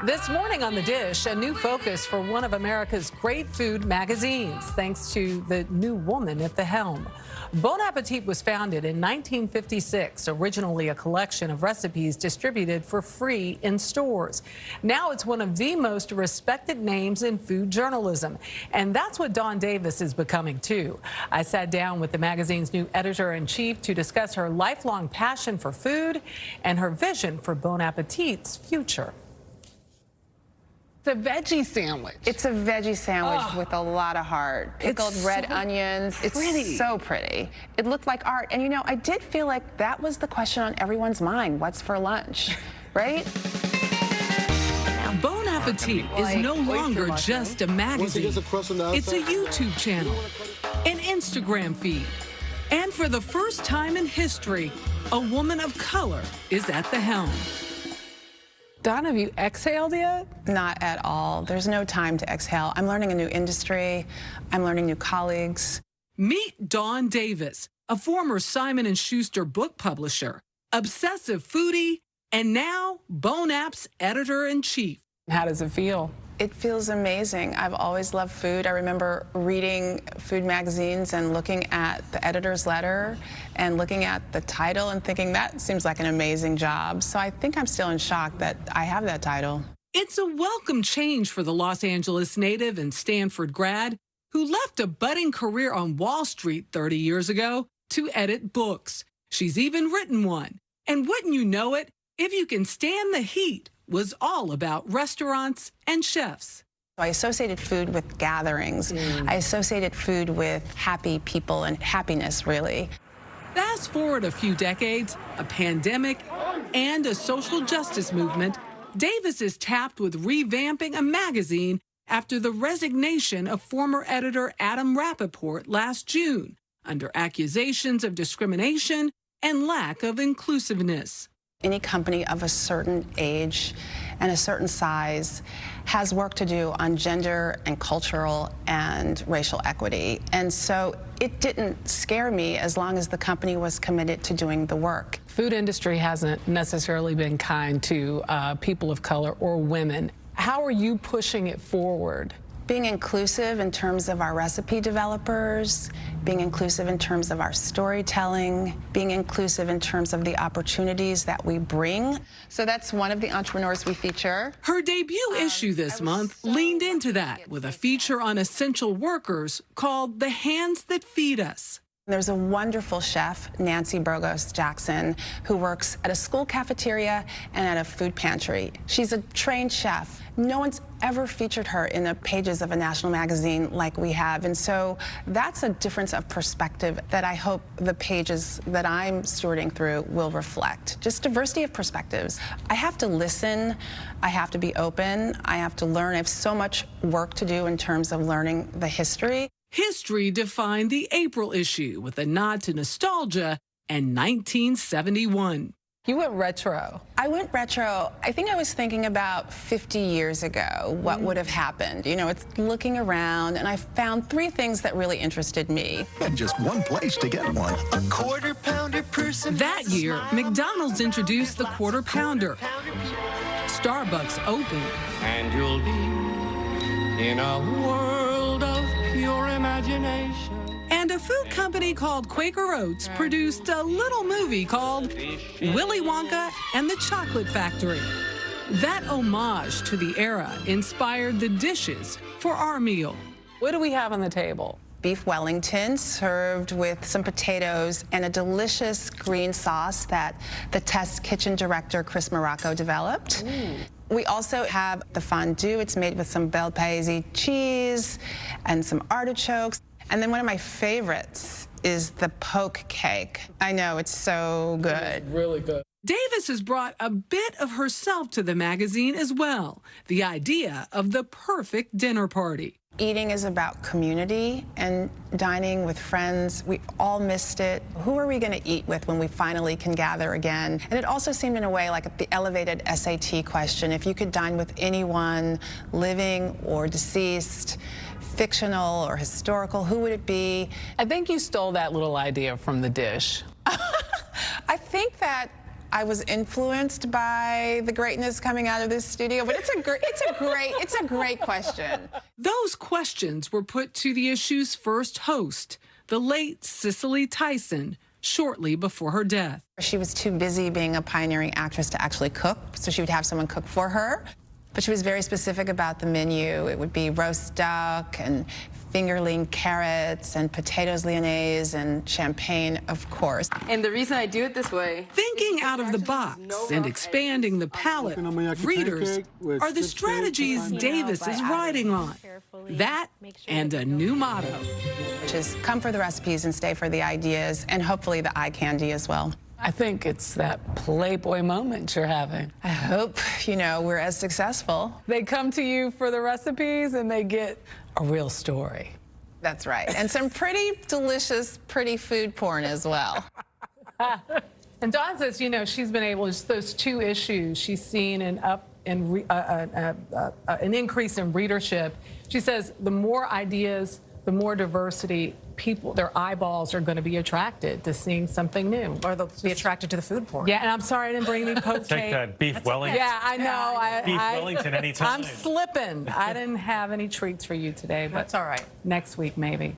This morning on The Dish, a new focus for one of America's great food magazines, thanks to the new woman at the helm. Bon Appetit was founded in 1956, originally a collection of recipes distributed for free in stores. Now it's one of the most respected names in food journalism, and that's what Dawn Davis is becoming too. I sat down with the magazine's new editor-in-chief to discuss her lifelong passion for food and her vision for Bon Appetit's future. It's a veggie sandwich. It's a veggie sandwich with a lot of heart. Pickled red onions. It's so pretty. It looked like art. And you know, I did feel like that was the question on everyone's mind. What's for lunch, right? Bon Appetit is no longer just a magazine. It's a YouTube channel, an Instagram feed. And for the first time in history, a woman of color is at the helm. Dawn, have you exhaled yet? Not at all. There's no time to exhale. I'm learning a new industry. I'm learning new colleagues. Meet Dawn Davis, a former Simon & Schuster book publisher, obsessive foodie, and now Bon App's editor-in-chief. How does it feel? It feels amazing. I've always loved food. I remember reading food magazines and looking at the editor's letter and looking at the title and thinking that seems like an amazing job. So I think I'm still in shock that I have that title. It's a welcome change for the Los Angeles native and Stanford grad who left a budding career on Wall Street 30 years ago to edit books. She's even written one. And wouldn't you know it, If You Can Stand the Heat was all about restaurants and chefs. I associated food with gatherings. I associated food with happy people and happiness, really. Fast forward a few decades, a pandemic, and a social justice movement, Davis is tapped with revamping a magazine after the resignation of former editor Adam Rappaport last June, under accusations of discrimination and lack of inclusiveness. Any company of a certain age and a certain size has work to do on gender and cultural and racial equity. And so it didn't scare me as long as the company was committed to doing the work. Food industry hasn't necessarily been kind to people of color or women. How are you pushing it forward? Being inclusive in terms of our recipe developers, being inclusive in terms of our storytelling, being inclusive in terms of the opportunities that we bring. So that's one of the entrepreneurs we feature. Her debut issue this month leaned into that with a feature on essential workers called The Hands That Feed Us. There's a wonderful chef, Nancy Burgos Jackson, who works at a school cafeteria and at a food pantry. She's a trained chef. No one's ever featured her in the pages of a national magazine like we have. And so that's a difference of perspective that I hope the pages that I'm stewarding through will reflect. Just diversity of perspectives. I have to listen. I have to be open. I have to learn. I have so much work to do in terms of learning the history. History defined the April issue with a nod to nostalgia and 1971. You went retro. I went retro. I think I was thinking about 50 years ago, what would have happened. You know, it's looking around, and I found 3 things that really interested me. And just one place to get one. A quarter pounder person. That year, McDonald's introduced the Quarter Pounder. Starbucks opened. And you'll be in a world of pure imagination. And a food company called Quaker Oats produced a little movie called Willy Wonka and the Chocolate Factory. That homage to the era inspired the dishes for our meal. What do we have on the table? Beef Wellington served with some potatoes and a delicious green sauce that the test kitchen director, Chris Morocco, developed. We also have the fondue. It's made with some bel paese cheese and some artichokes. And then one of my favorites is the poke cake. I know, it's so good. It's really good. Davis has brought a bit of herself to the magazine as well, the idea of the perfect dinner party. Eating is about community and dining with friends. We all missed it. Who are we going to eat with when we finally can gather again? And it also seemed in a way like the elevated SAT question. If you could dine with anyone, living or deceased, fictional or historical, who would it be? I think you stole that little idea from The Dish. I think that I was influenced by the greatness coming out of this studio, but it's a great question. Those questions were put to the issue's first host, the late Cicely Tyson, shortly before her death. She was too busy being a pioneering actress to actually cook, so she would have someone cook for her. But she was very specific about the menu. It would be roast duck and fingerling carrots and potatoes lyonnaise and champagne, of course. And the reason I do it this way... Thinking out of the box and expanding the palate of readers are the strategies Davis is riding on. That and a new motto. Which is come for the recipes and stay for the ideas, and hopefully the eye candy as well. I think it's that Playboy moment you're having. I hope, we're as successful. They come to you for the recipes and they get a real story. That's right. And some pretty delicious, pretty food porn as well. And Dawn says, she's been able, just those two issues, she's seen an increase in readership. She says the more ideas, the more diversity, people, their eyeballs are going to be attracted to seeing something new. Or they'll be attracted to the food porn. Yeah, and I'm sorry I didn't bring any poached Take that beef Wellington. Yeah, I know. Beef Wellington anytime. I'm slipping. I didn't have any treats for you today, but That's all right. Next week, maybe.